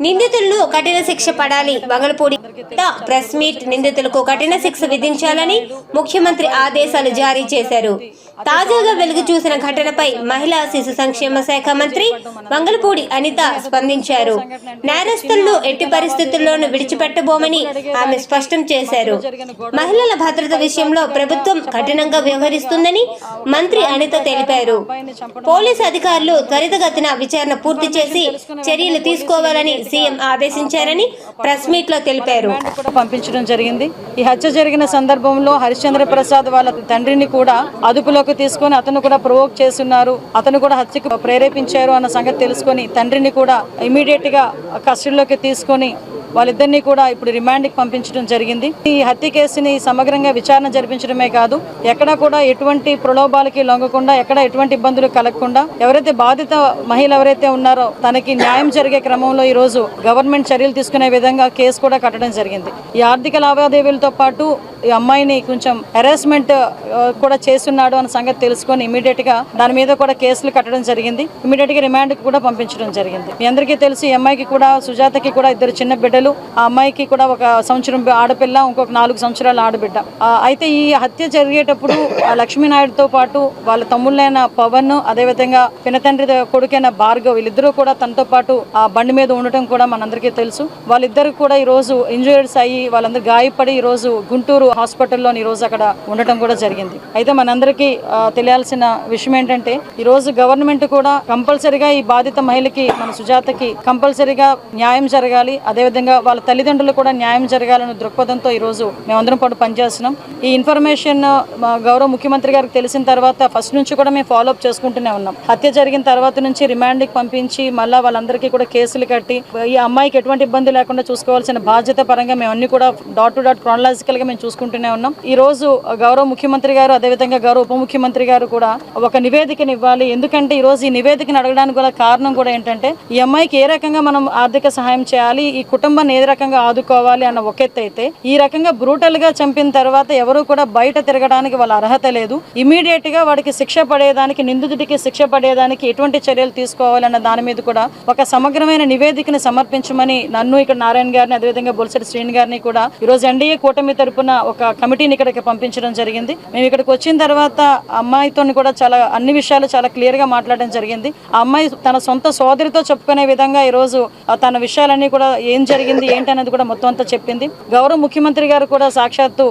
నిందితులను కఠిన శిక్ష పడాలి. వంగలపూడి ప్రెస్ మీట్ నిందితులకు కఠిన శిక్ష విధించాలని ముఖ్యమంత్రి ఆదేశాలు జారీ చేశారు. తాజాగా వెలుగు చూసిన ఘటనపై మహిళా శిశు సంక్షేమ శాఖ మంత్రి వంగలపూడి అనిత స్పందించారు. నేరస్తులను ఎట్టి పరిస్థితుల్లోనూ విడిచిపెట్టబోమని ఆమె స్పష్టం చేశారు. మహిళల భద్రత విషయంలో ప్రభుత్వం కఠినంగా వ్యవహరిస్తుందని మంత్రి అనిత తెలిపారు. పోలీసు అధికారులు త్వరితగతిన విచారణ పూర్తి చేసి చర్యలు తీసుకోవాలని సీఎం ఆదేశించారని ప్రెస్ మీట్ లో తెలిపారు. పంపించడం జరిగింది. ఈ హత్య జరిగిన సందర్భంలో హరిశ్చంద్ర ప్రసాద్ వాళ్ళ తండ్రిని కూడా అదుపులోకి తీసుకొని అతను కూడా ప్రొవోక్ చేస్తున్నారు, అతను కూడా హత్యకు ప్రేరేపించారు అన్న సంగతి తెలుసుకొని తండ్రిని కూడా ఇమీడియట్ గా కస్టడీలోకి తీసుకొని వాళ్ళిద్దరినీ కూడా ఇప్పుడు రిమాండ్కి పంపించడం జరిగింది. ఈ హత్య కేసుని సమగ్రంగా విచారణ జరిపించడమే కాదు, ఎక్కడా కూడా ఎటువంటి ప్రలోభాలకి లొంగకుండా, ఎక్కడ ఎటువంటి ఇబ్బందులు కలగకుండా, ఎవరైతే బాధిత మహిళ ఎవరైతే ఉన్నారో తనకి న్యాయం జరిగే క్రమంలో ఈ రోజు గవర్నమెంట్ చర్యలు తీసుకునే విధంగా కేసు కూడా కట్టడం జరిగింది. ఈ ఆర్థిక లావాదేవీలతో పాటు ఈ అమ్మాయిని కొంచెం హెరాస్మెంట్ కూడా చేస్తున్నాడు అన్న సంగతి తెలుసుకొని ఇమీడియట్ గా దాని మీద కూడా కేసులు కట్టడం జరిగింది. ఇమీడియట్ గా రిమాండ్ కు కూడా పంపించడం జరిగింది. మీ అందరికీ తెలుసు, ఈ అమ్మాయికి కూడా సుజాతకి కూడా ఇద్దరు చిన్న బిడ్డలు, ఆ అమ్మాయికి కూడా 1 సంవత్సరం ఆడపిల్ల, ఇంకొక 4 సంవత్సరాల ఆడబిడ్డ. అయితే ఈ హత్య జరిగేటప్పుడు లక్ష్మీనాయుడుతో పాటు వాళ్ళ తమ్ముళ్ళైన పవన్, అదేవిధంగా పినతండ్రి కొడుకైన భార్గవ్, వీళ్ళిద్దరూ కూడా తనతో పాటు ఆ బండి మీద ఉండటం కూడా మనందరికీ తెలుసు. వాళ్ళిద్దరు కూడా ఈ రోజు ఇంజూరీస్ అయ్యి వాళ్ళందరూ గాయపడి ఈ రోజు గుంటూరు హాస్పిటల్లో ఈ రోజు అక్కడ ఉండటం కూడా జరిగింది. అయితే మనందరికీ తెలియాల్సిన విషయం ఏంటంటే, ఈ రోజు గవర్నమెంట్ కూడా కంపల్సరిగా ఈ బాధిత మహిళకి, మన సుజాతకి కంపల్సరిగా న్యాయం జరగాలి, అదేవిధంగా వాళ్ళ తల్లిదండ్రులు కూడా న్యాయం జరగాలనే దృక్పథంతో ఈ రోజు మేమందరం పాటు పనిచేస్తున్నాం. ఈ ఇన్ఫర్మేషన్ గౌరవ ముఖ్యమంత్రి గారికి తెలిసిన తర్వాత ఫస్ట్ నుంచి కూడా మేము ఫాలోఅప్ చేసుకుంటూనే ఉన్నాం. హత్య జరిగిన తర్వాత నుంచి రిమాండ్కి పంపించి మళ్ళీ వాళ్ళందరికీ కూడా కేసులు కట్టి ఈ అమ్మాయికి ఎటువంటి ఇబ్బంది లేకుండా చూసుకోవాల్సిన బాధ్యత పరంగా మేము అన్ని కూడా డాట్ టు డాట్ క్రానలాజికల్ గా మేము చూసుకుంటూనే ఉన్నాం. ఈ రోజు గౌరవ ముఖ్యమంత్రి గారు, అదేవిధంగా గౌరవ ఉప ముఖ్యమంత్రి గారు కూడా ఒక నివేదికను ఇవ్వాలి. ఎందుకంటే ఈ రోజు ఈ నివేదికను అడగడానికి కూడా కారణం కూడా ఏంటంటే, ఈ అమ్మాయికి ఏ రకంగా మనం ఆర్థిక సహాయం చేయాలి, ఈ కుటుంబాన్ని ఏ రకంగా ఆదుకోవాలి అన్న ఒక ఎత్తు అయితే, ఈ రకంగా బ్రూటల్ గా చంపిన తర్వాత ఎవరు కూడా బయట తిరగడానికి వాళ్ళ అర్హత లేదు. ఇమీడియట్ గా వాడికి శిక్ష పడేదానికి, నిందితుడికి శిక్ష పడేదానికి ఎటువంటి చర్యలు తీసుకోవాలన్న దాని మీద కూడా ఒక సమగ్రమైన నివేదికను సమర్పించమని నన్ను, ఇక్కడ నారాయణ గారిని, అదేవిధంగా బొలిశెట్టి శ్రీని గారిని కూడా ఈ రోజు ఎన్డీఏ కూటమి తరపున ఒక కమిటీని ఇక్కడికి పంపించడం జరిగింది. మేము ఇక్కడికి వచ్చిన తర్వాత అమ్మాయితో కూడా అన్ని విషయాలు చాలా క్లియర్ గా మాట్లాడడం జరిగింది. ఆ అమ్మాయి తన సొంత సోదరితో చెప్పుకునే విధంగా ఈ రోజు తన విషయాలన్నీ కూడా ఏం జరిగింది ఏంటనేది కూడా మొత్తం అంతా చెప్పింది. గౌరవ ముఖ్యమంత్రి గారు కూడా సాక్షాత్తు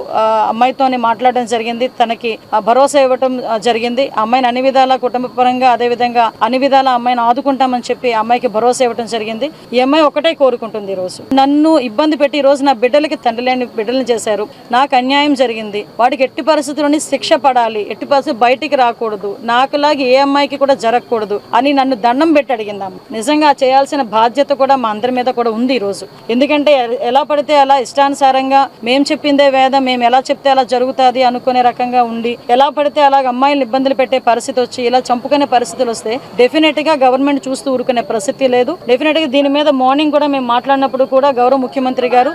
అమ్మాయితోని మాట్లాడడం జరిగింది, తనకి భరోసా ఇవ్వటం జరిగింది. అమ్మాయిని అన్ని విధాల కుటుంబ పరంగా, అదేవిధంగా అన్ని విధాల అమ్మాయిని ఆదుకుంటామని చెప్పి అమ్మాయికి భరోసా ఇవ్వడం జరిగింది. ఈ అమ్మాయి ఒకటే కోరుకుంటుంది, ఈ రోజు నన్ను ఇబ్బంది పెట్టి ఈ రోజు నా బిడ్డలకి తండ్రి లేని బిడ్డలను చేశారు, నాకు అన్యాయం జరిగింది, వాడికి ఎట్టి పరిస్థితుల్లోని శిక్ష పడాలి, ఎట్టి పరిస్థితులు బయటికి రాకూడదు, నాకులాగా ఏ అమ్మాయికి కూడా జరగకూడదు అని నన్ను దండం పెట్టి అడిగిందాం. నిజంగా చేయాల్సిన బాధ్యత కూడా మా అందరి మీద కూడా ఉంది ఈ రోజు. ఎందుకంటే ఎలా పడితే అలా ఇష్టానుసారంగా మేము చెప్పిందే వేదం, మేము ఎలా చెప్తే అలా జరుగుతుంది అనుకునే రకంగా ఉండి, ఎలా పడితే అలాగ అమ్మాయిలు ఇబ్బందులు పెట్టే పరిస్థితి వచ్చి ఇలా చంపుకునే పరిస్థితులు వస్తే డెఫినెట్ గా గవర్నమెంట్ చూస్తూ ఊరుకునే పరిస్థితి లేదు. డెఫినెట్ గా దీని మీద మార్నింగ్ కూడా మేము మాట్లాడినప్పుడు కూడా గౌరవ ముఖ్యమంత్రి గారు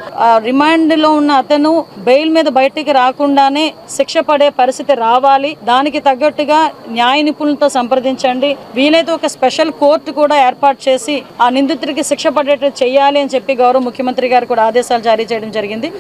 రిమాండ్ లో ఉన్న అతను బెయిల్ మీద బయటికి రాకుండానే శిక్ష పడే పరిస్థితి రావాలి, దానికి తగ్గట్టుగా న్యాయ నిపుణులతో సంప్రదించండి, వీలైతే ఒక స్పెషల్ కోర్టు కూడా ఏర్పాటు చేసి ఆ నిందితుడికి శిక్ష పడేటట్టు చేయాలి అని చెప్పి గౌరవ ముఖ్యమంత్రి గారు కూడా ఆదేశాలు జారీ చేయడం జరిగింది.